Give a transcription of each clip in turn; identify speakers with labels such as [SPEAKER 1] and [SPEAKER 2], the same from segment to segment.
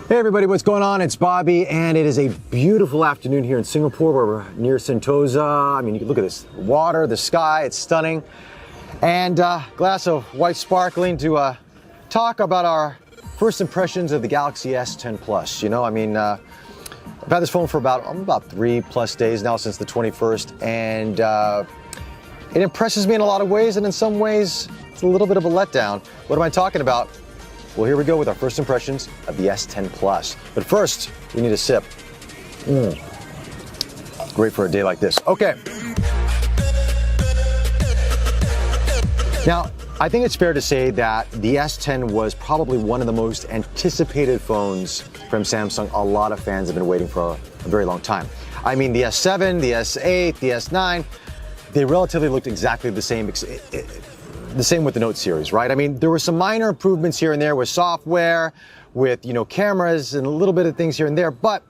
[SPEAKER 1] Hey everybody, what's going on? It's Bobby, and it is a beautiful afternoon here in Singapore where we're near Sentosa. I mean, you can look at this water, the sky, it's stunning. And a glass of white sparkling to talk about our first impressions of the Galaxy S10 Plus. You know, I mean, I've had this phone for about 3+ days now, since the 21st, and it impresses me in a lot of ways, and in some ways, it's a little bit of a letdown. What am I talking about? Well, here we go with our first impressions of the S10 Plus. But first, we need a sip. Great for a day like this. Okay. Now, I think it's fair to say that the S10 was probably one of the most anticipated phones from Samsung. A lot of fans have been waiting for a very long time. I mean, the S7, the S8, the S9, they relatively looked exactly the same. The same with the Note series, right? I mean, there were some minor improvements here and there with software, with, cameras and a little bit of things here and there, but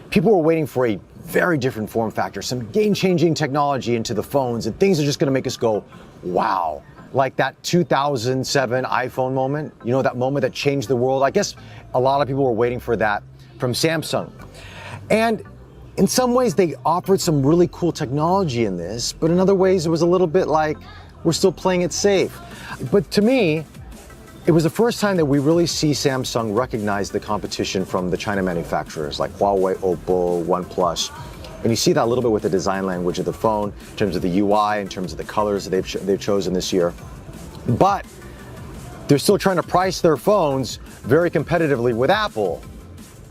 [SPEAKER 1] people were waiting for a very different form factor, some game-changing technology into the phones, and things are just gonna make us go, wow. Like that 2007 iPhone moment, that moment that changed the world. I guess a lot of people were waiting for that from Samsung. And in some ways, they offered some really cool technology in this, but in other ways, it was a little bit like, we're still playing it safe. But to me, it was the first time that we really see Samsung recognize the competition from the China manufacturers like Huawei, Oppo, OnePlus. And you see that a little bit with the design language of the phone, in terms of the UI, in terms of the colors that they've chosen this year. But they're still trying to price their phones very competitively with Apple.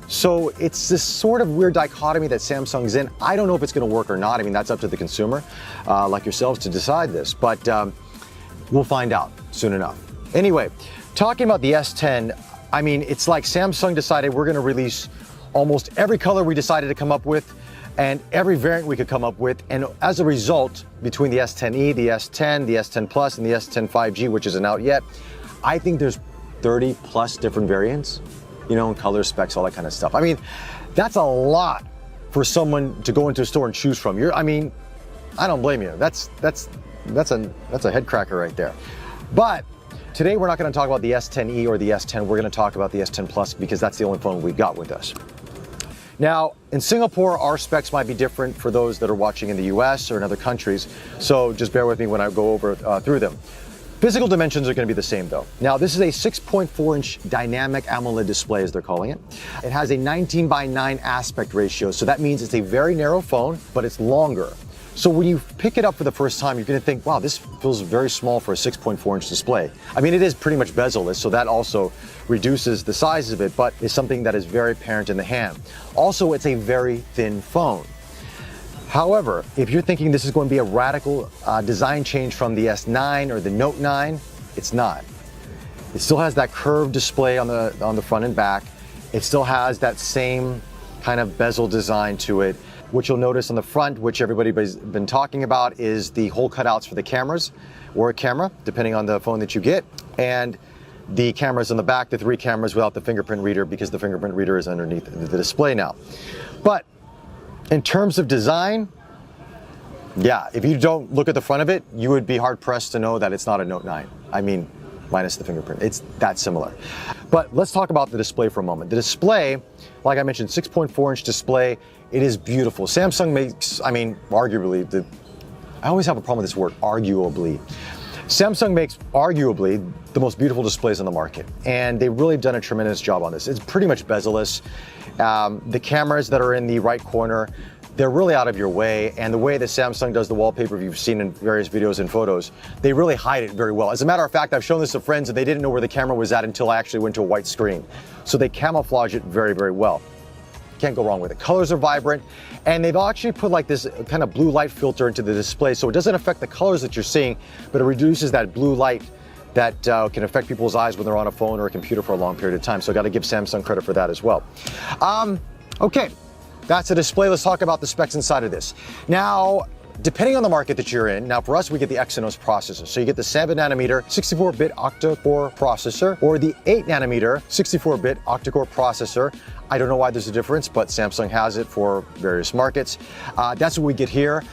[SPEAKER 1] So it's this sort of weird dichotomy that Samsung's in. I don't know if it's going to work or not. I mean, that's up to the consumer, like yourselves, to decide this. But we'll find out soon enough. Anyway, talking about the S10, I mean, it's like Samsung decided we're going to release almost every color we decided to come up with and every variant we could come up with. And as a result, between the S10e, the S10, the S10 Plus, and the S10 5G, which isn't out yet, I think there's 30+ different variants. Color, specs, all that kind of stuff. I mean, that's a lot for someone to go into a store and choose from. I don't blame you. That's a head cracker right there. But today we're not going to talk about the S10e or the S10. We're going to talk about the S10 Plus because that's the only phone we've got with us. Now, in Singapore, our specs might be different for those that are watching in the US or in other countries. So just bear with me when I go over through them. Physical dimensions are going to be the same though. Now, this is a 6.4-inch dynamic AMOLED display, as they're calling it. It has a 19:9 aspect ratio, so that means it's a very narrow phone, but it's longer. So when you pick it up for the first time, you're going to think, wow, this feels very small for a 6.4-inch display. I mean, it is pretty much bezel-less, so that also reduces the size of it, but is something that is very apparent in the hand. Also, it's a very thin phone. However, if you're thinking this is going to be a radical design change from the S9 or the Note 9, it's not. It still has that curved display on the front and back. It still has that same kind of bezel design to it. What you'll notice on the front, which everybody's been talking about, is the hole cutouts for the cameras, or a camera, depending on the phone that you get. And the cameras on the back, the 3 cameras without the fingerprint reader, because the fingerprint reader is underneath the display now. But in terms of design, yeah, if you don't look at the front of it, you would be hard-pressed to know that it's not a Note 9. I mean, minus the fingerprint. It's that similar. But let's talk about the display for a moment. The display, like I mentioned, 6.4-inch display. It is beautiful. Samsung makes, arguably, I always have a problem with this word, arguably. Samsung makes arguably the most beautiful displays on the market, and they've really done a tremendous job on this. It's pretty much bezel-less. The cameras that are in the right corner, they're really out of your way, and the way that Samsung does the wallpaper you've seen in various videos and photos, they really hide it very well. As a matter of fact, I've shown this to friends and they didn't know where the camera was at until I actually went to a white screen. So they camouflage it very, very well. Can't go wrong with it. Colors are vibrant, and they've actually put like this kind of blue light filter into the display, so it doesn't affect the colors that you're seeing, but it reduces that blue light that can affect people's eyes when they're on a phone or a computer for a long period of time. So I got to give Samsung credit for that as well. Okay, that's the display. Let's talk about the specs inside of this. Now, depending on the market that you're in, now for us, we get the Exynos processor. So you get the 7nm 64-bit octa-core processor or the 8nm 64-bit octa-core processor. I don't know why there's a difference, but Samsung has it for various markets. That's what we get here.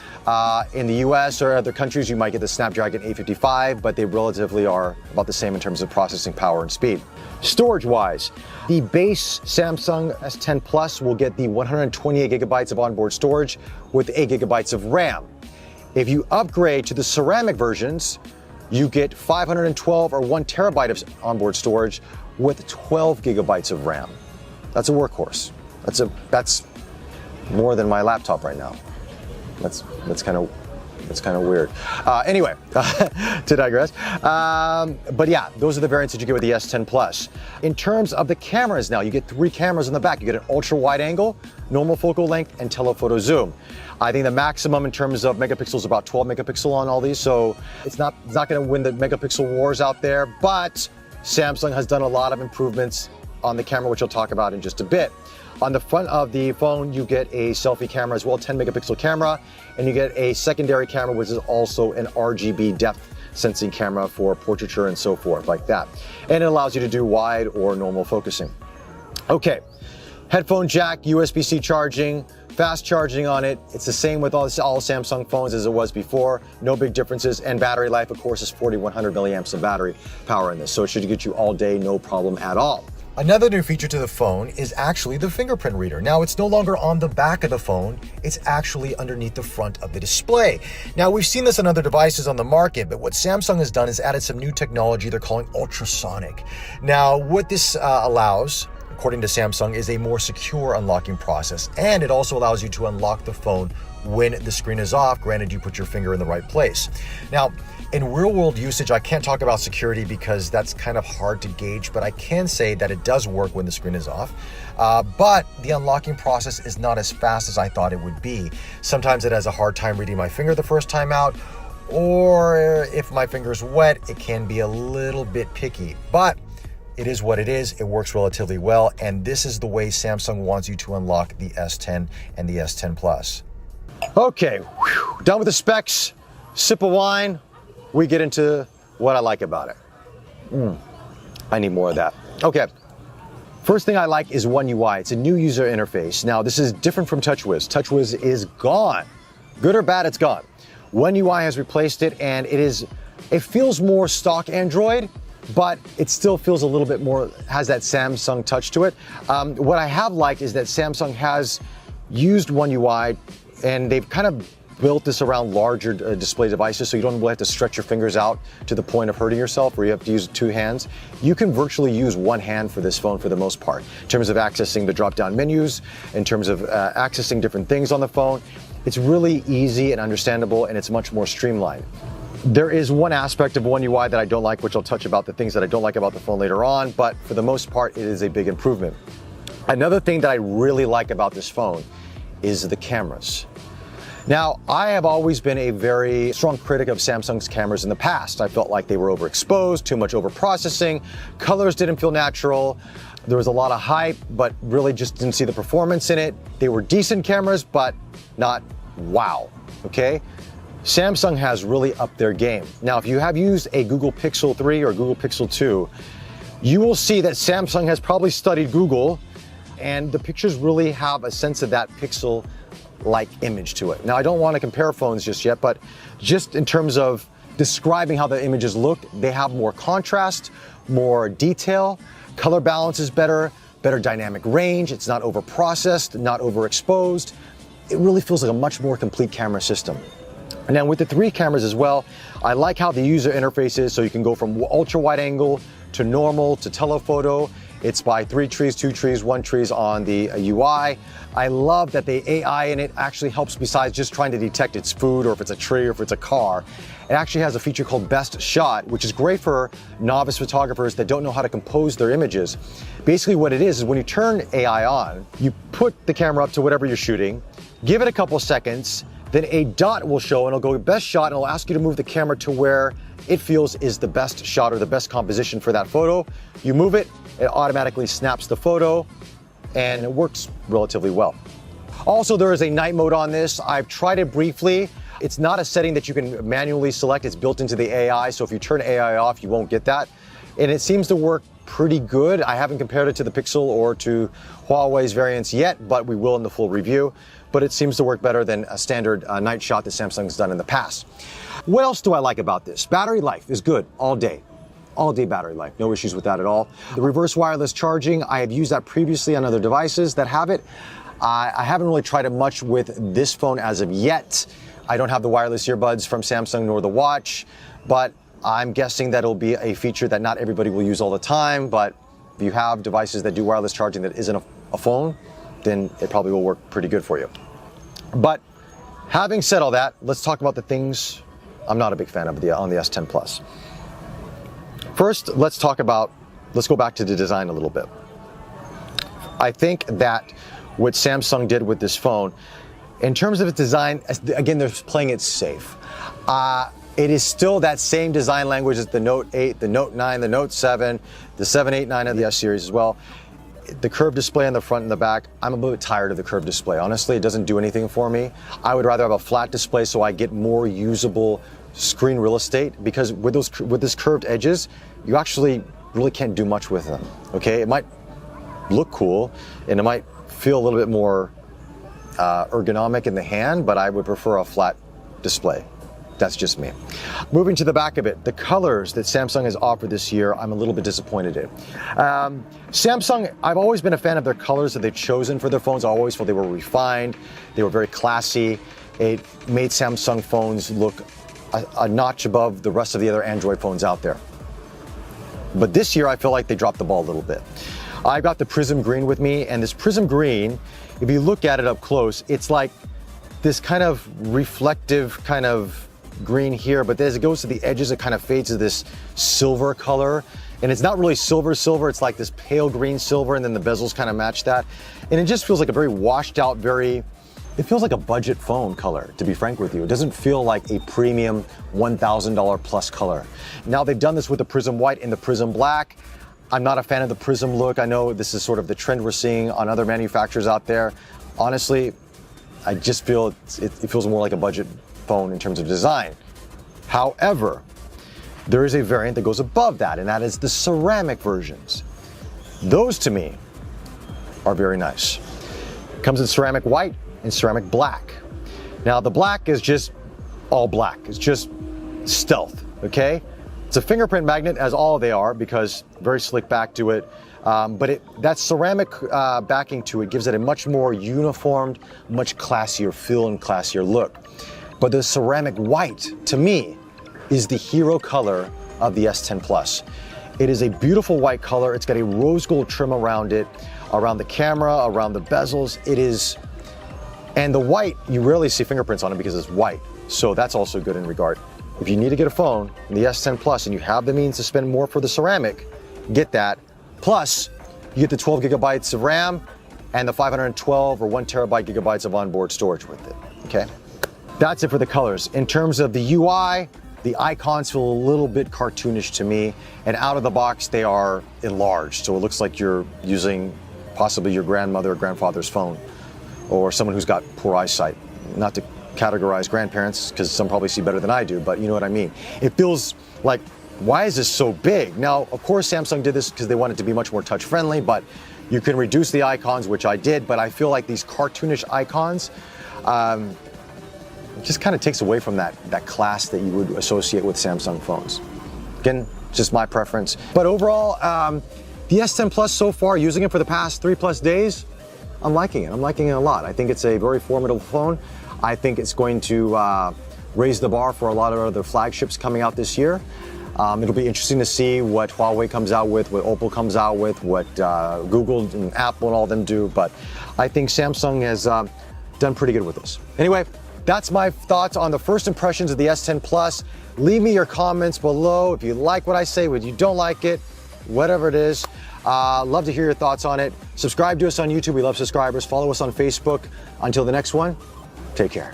[SPEAKER 1] In the US or other countries, you might get the Snapdragon 855, but they relatively are about the same in terms of processing power and speed. Storage-wise, the base Samsung S10 Plus will get the 128 gigabytes of onboard storage with 8 gigabytes of RAM. If you upgrade to the ceramic versions, you get 512 or 1 terabyte of onboard storage with 12 gigabytes of RAM. That's a workhorse. That's more than my laptop right now. That's kind of weird. Anyway, to digress. But yeah, those are the variants that you get with the S10 Plus. In terms of the cameras now, you get 3 cameras in the back. You get an ultra wide angle, normal focal length, and telephoto zoom. I think the maximum in terms of megapixels is about 12 megapixel on all these, so it's not going to win the megapixel wars out there, but Samsung has done a lot of improvements on the camera, which I'll talk about in just a bit. On the front of the phone, you get a selfie camera as well, 10 megapixel camera, and you get a secondary camera, which is also an RGB depth sensing camera for portraiture and so forth, like that. And it allows you to do wide or normal focusing. Okay, headphone jack, USB-C charging, fast charging on it. It's the same with all Samsung phones as it was before. No big differences. And battery life, of course, is 4,100 milliamps of battery power in this. So it should get you all day, no problem at all. Another new feature to the phone is actually the fingerprint reader. Now, it's no longer on the back of the phone, it's actually underneath the front of the display. Now, we've seen this on other devices on the market, but what Samsung has done is added some new technology they're calling ultrasonic. Now, what this allows, according to Samsung, is a more secure unlocking process, and it also allows you to unlock the phone when the screen is off, granted you put your finger in the right place. Now, in real-world usage, I can't talk about security because that's kind of hard to gauge, but I can say that it does work when the screen is off. But the unlocking process is not as fast as I thought it would be. Sometimes it has a hard time reading my finger the first time out, or if my finger's wet, it can be a little bit picky. But it is what it is. It works relatively well, and this is the way Samsung wants you to unlock the S10 and the S10 Plus. Okay, done with the specs. Sip of wine. We get into what I like about it. I need more of that. Okay, first thing I like is One UI. It's a new user interface. Now, this is different from TouchWiz. TouchWiz is gone. Good or bad, it's gone. One UI has replaced it, and it feels more stock Android, but it still feels a little bit more, has that Samsung touch to it. What I have liked is that Samsung has used One UI, and they've kind of built this around larger display devices, so you don't really have to stretch your fingers out to the point of hurting yourself where you have to use 2 hands. You can virtually use 1 hand for this phone for the most part, in terms of accessing the drop-down menus, in terms of accessing different things on the phone. It's really easy and understandable, and it's much more streamlined. There is one aspect of One UI that I don't like, which I'll touch about the things that I don't like about the phone later on, but for the most part, it is a big improvement. Another thing that I really like about this phone is the cameras. Now, I have always been a very strong critic of Samsung's cameras in the past. I felt like they were overexposed, too much overprocessing, colors didn't feel natural, there was a lot of hype, but really just didn't see the performance in it. They were decent cameras, but not wow, okay? Samsung has really upped their game. Now, if you have used a Google Pixel 3 or Google Pixel 2, you will see that Samsung has probably studied Google, and the pictures really have a sense of that Pixel-like image to it. Now, I don't want to compare phones just yet, but just in terms of describing how the images look, they have more contrast, more detail, color balance is better dynamic range, it's not overprocessed, not overexposed. It really feels like a much more complete camera system. And then with the 3 cameras as well, I like how the user interface is, so you can go from ultra wide angle to normal to telephoto. It's by 3 trees, 2 trees, 1 trees on the UI. I love that the AI in it actually helps, besides just trying to detect it's food or if it's a tree or if it's a car. It actually has a feature called Best Shot, which is great for novice photographers that don't know how to compose their images. Basically what it is when you turn AI on, you put the camera up to whatever you're shooting, give it a couple seconds, then a dot will show and it'll go best shot, and it'll ask you to move the camera to where it feels is the best shot or the best composition for that photo. You move it, it automatically snaps the photo, and it works relatively well. Also, there is a night mode on this. I've tried it briefly. It's not a setting that you can manually select. It's built into the AI, so if you turn AI off, you won't get that. And it seems to work pretty good. I haven't compared it to the Pixel or to Huawei's variants yet, but we will in the full review. But it seems to work better than a standard night shot that Samsung's done in the past. What else do I like about this? Battery life is good all day. All day battery life, no issues with that at all. The reverse wireless charging, I have used that previously on other devices that have it. I haven't really tried it much with this phone as of yet. I don't have the wireless earbuds from Samsung nor the watch, but I'm guessing that it'll be a feature that not everybody will use all the time, but if you have devices that do wireless charging that isn't a phone, then it probably will work pretty good for you. But having said all that, let's talk about the things I'm not a big fan of on the S10 Plus. First, let's go back to the design a little bit. I think that what Samsung did with this phone, in terms of its design, again, they're playing it safe. It is still that same design language as the Note 8, the Note 9, the Note 7, the 7, 8, 9 of the S series as well. The curved display on the front and the back, I'm a little bit tired of the curved display. Honestly, it doesn't do anything for me. I would rather have a flat display so I get more usable screen real estate, because with this curved edges, you actually really can't do much with them, okay? It might look cool and it might feel a little bit more ergonomic in the hand, but I would prefer a flat display. That's just me. Moving to the back of it, the colors that Samsung has offered this year, I'm a little bit disappointed in. Samsung, I've always been a fan of their colors that they've chosen for their phones. I always felt they were refined, they were very classy. It made Samsung phones look a notch above the rest of the other Android phones out there. But this year, I feel like they dropped the ball a little bit. I got the Prism Green with me, and this Prism Green, if you look at it up close, it's like this kind of reflective kind of green here, but as it goes to the edges, it kind of fades to this silver color. And it's not really silver, it's like this pale green silver, and then the bezels kind of match that. And it just feels like a very washed out, it feels like a budget phone color, to be frank with you. It doesn't feel like a premium $1,000 plus color. Now they've done this with the Prism White and the Prism Black. I'm not a fan of the Prism look. I know this is sort of the trend we're seeing on other manufacturers out there. Honestly, I just feel it feels more like a budget phone in terms of design. However, there is a variant that goes above that, and that is the ceramic versions. Those to me are very nice. It comes in ceramic white and ceramic black. Now the black is just all black. It's just stealth, okay? It's a fingerprint magnet, as all they are, because very slick back to it. But that ceramic backing to it gives it a much more uniformed, much classier feel and classier look. But the ceramic white, to me, is the hero color of the S10 Plus. It is a beautiful white color. It's got a rose gold trim around it, around the camera, around the bezels. And the white, you rarely see fingerprints on it because it's white. So that's also good in regard. If you need to get a phone, the S10 Plus, and you have the means to spend more for the ceramic, get that. Plus, you get the 12 gigabytes of RAM and the 512 or 1 terabyte gigabytes of onboard storage with it, okay? That's it for the colors. In terms of the UI, the icons feel a little bit cartoonish to me, and out of the box, they are enlarged. So it looks like you're using possibly your grandmother or grandfather's phone, or someone who's got poor eyesight. Not to categorize grandparents, because some probably see better than I do, but you know what I mean. It feels like, why is this so big? Now, of course, Samsung did this because they wanted to be much more touch-friendly, but you can reduce the icons, which I did, but I feel like these cartoonish icons just kind of takes away from that class that you would associate with Samsung phones. Again, just my preference. But overall, the S10 Plus so far, using it for the past 3+ days, I'm liking it. I'm liking it a lot. I think it's a very formidable phone. I think it's going to raise the bar for a lot of other flagships coming out this year. It'll be interesting to see what Huawei comes out with, what Oppo comes out with, what Google and Apple and all of them do. But I think Samsung has done pretty good with this. Anyway, that's my thoughts on the first impressions of the S10 Plus. Leave me your comments below if you like what I say, if you don't like it, whatever it is. Love to hear your thoughts on it. Subscribe to us on YouTube. We love subscribers. Follow us on Facebook. Until the next one, take care.